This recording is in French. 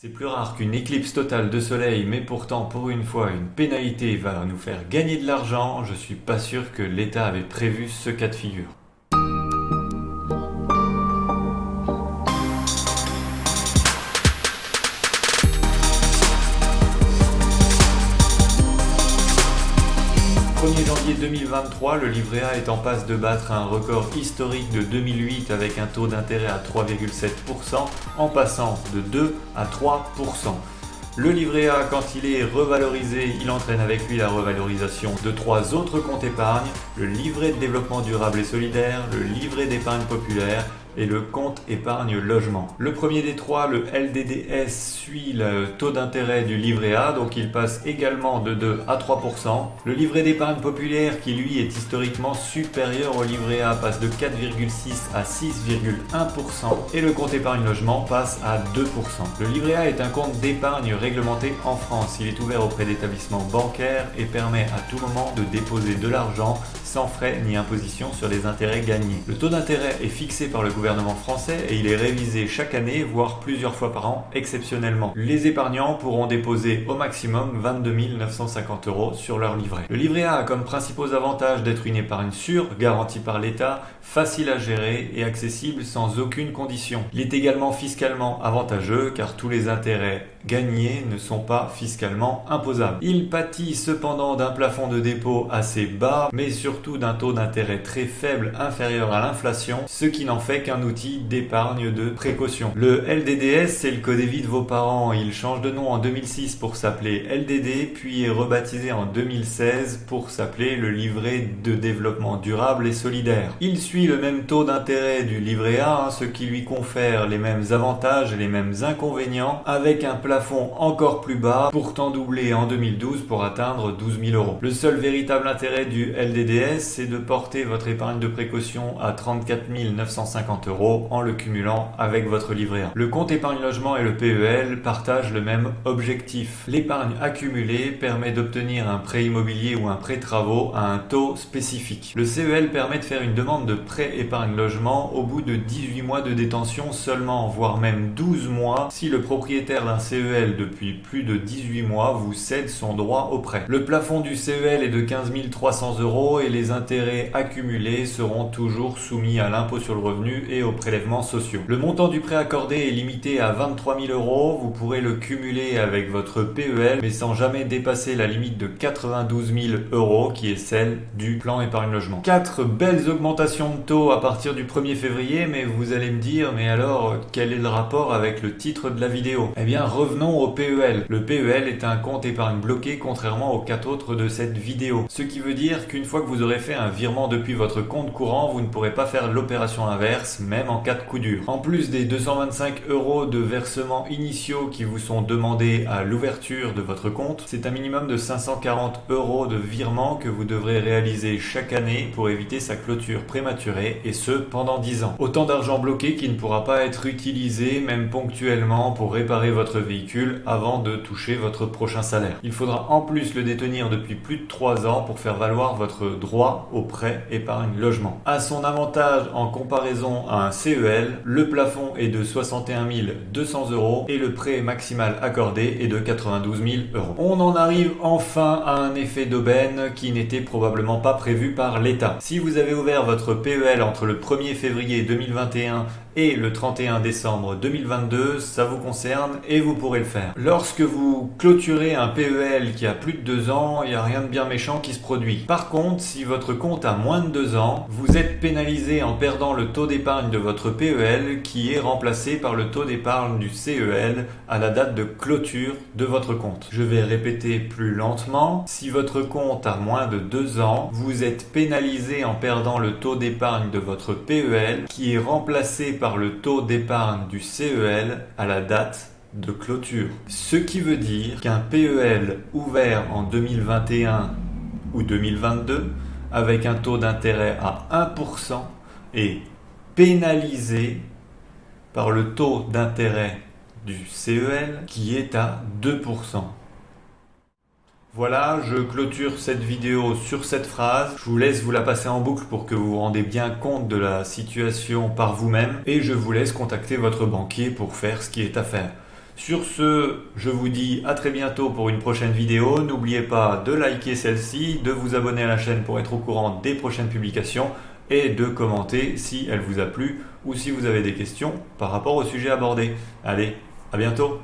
C'est plus rare qu'une éclipse totale de soleil, mais pourtant pour une fois une pénalité va nous faire gagner de l'argent, je suis pas sûr que l'État avait prévu ce cas de figure. 1er janvier 2023, le livret A est en passe de battre un record historique de 2008 avec un taux d'intérêt à 3,7% en passant de 2 à 3%. Le livret A, quand il est revalorisé, il entraîne avec lui la revalorisation de 3 autres comptes épargne, le livret de développement durable et solidaire, le livret d'épargne populaire et le compte épargne logement. Le premier des trois, le LDDS, suit le taux d'intérêt du livret A, donc il passe également de 2 à 3%. Le livret d'épargne populaire, qui lui est historiquement supérieur au livret A, passe de 4,6 à 6,1%. Et le compte épargne logement passe à 2%. Le livret A est un compte d'épargne réglementé en France. Il est ouvert auprès d'établissements bancaires et permet à tout moment de déposer de l'argent sans frais ni imposition sur les intérêts gagnés. Le taux d'intérêt est fixé par le gouvernement français et il est révisé chaque année, voire plusieurs fois par an, exceptionnellement. Les épargnants pourront déposer au maximum 22 950 € sur leur livret. Le livret A a comme principaux avantages d'être une épargne sûre, garantie par l'État, facile à gérer et accessible sans aucune condition. Il est également fiscalement avantageux car tous les intérêts gagnés ne sont pas fiscalement imposables. Il pâtit cependant d'un plafond de dépôt assez bas, mais surtout d'un taux d'intérêt très faible inférieur à l'inflation, ce qui n'en fait qu'un outil d'épargne de précaution. Le LDDS, c'est le code vie de vos parents. Il change de nom en 2006 pour s'appeler LDD, puis est rebaptisé en 2016 pour s'appeler le livret de développement durable et solidaire. Il suit le même taux d'intérêt du livret A, ce qui lui confère les mêmes avantages et les mêmes inconvénients, avec un plafond encore plus bas, pourtant doublé en 2012 pour atteindre 12 000 €. Le seul véritable intérêt du LDDS, c'est de porter votre épargne de précaution à 34 950 € en le cumulant avec votre livret A. Le compte épargne logement et le PEL partagent le même objectif. L'épargne accumulée permet d'obtenir un prêt immobilier ou un prêt travaux à un taux spécifique. Le CEL permet de faire une demande de prêt épargne logement au bout de 18 mois de détention seulement, voire même 12 mois si le propriétaire d'un CEL depuis plus de 18 mois vous cède son droit au prêt. Le plafond du CEL est de 15 300 € et les intérêts accumulés seront toujours soumis à l'impôt sur le revenu et aux prélèvements sociaux. Le montant du prêt accordé est limité à 23 000 €. Vous pourrez le cumuler avec votre PEL, mais sans jamais dépasser la limite de 92 000 € qui est celle du plan épargne logement. 4 belles augmentations de taux à partir du 1er février, mais vous allez me dire, mais alors quel est le rapport avec le titre de la vidéo? Eh bien, revenons au PEL. Le PEL est un compte épargne bloqué contrairement aux 4 autres de cette vidéo. Ce qui veut dire qu'une fois que vous aurez fait un virement depuis votre compte courant, vous ne pourrez pas faire l'opération inverse, même en cas de coup dur. En plus des 225 € de versements initiaux qui vous sont demandés à l'ouverture de votre compte, c'est un minimum de 540 € de virement que vous devrez réaliser chaque année pour éviter sa clôture prématurée, et ce pendant 10 ans. Autant d'argent bloqué qui ne pourra pas être utilisé, même ponctuellement, pour réparer votre véhicule avant de toucher votre prochain salaire. Il faudra en plus le détenir depuis plus de 3 ans pour faire valoir votre droit au prêt épargne logement. À son avantage en comparaison à un CEL, le plafond est de 61 200 € et le prêt maximal accordé est de 92 000 €. On en arrive enfin à un effet d'aubaine qui n'était probablement pas prévu par l'État. Si vous avez ouvert votre PEL entre le 1er février 2021 et le 31 décembre 2022, ça vous concerne et vous pourrez le faire. Lorsque vous clôturez un PEL qui a plus de 2 ans, il n'y a rien de bien méchant qui se produit. Par contre, si votre compte a moins de 2 ans, vous êtes pénalisé en perdant le taux d'épargne de votre PEL qui est remplacé par le taux d'épargne du CEL à la date de clôture de votre compte. Je vais répéter plus lentement. Si votre compte a moins de 2 ans, vous êtes pénalisé en perdant le taux d'épargne de votre PEL qui est remplacé par le taux d'épargne du CEL à la date de clôture. Ce qui veut dire qu'un PEL ouvert en 2021 ou 2022 avec un taux d'intérêt à 1% est pénalisé par le taux d'intérêt du CEL qui est à 2%. Voilà, je clôture cette vidéo sur cette phrase. Je vous laisse vous la passer en boucle pour que vous vous rendez bien compte de la situation par vous-même et je vous laisse contacter votre banquier pour faire ce qui est à faire. Sur ce, je vous dis à très bientôt pour une prochaine vidéo. N'oubliez pas de liker celle-ci, de vous abonner à la chaîne pour être au courant des prochaines publications et de commenter si elle vous a plu ou si vous avez des questions par rapport au sujet abordé. Allez, à bientôt!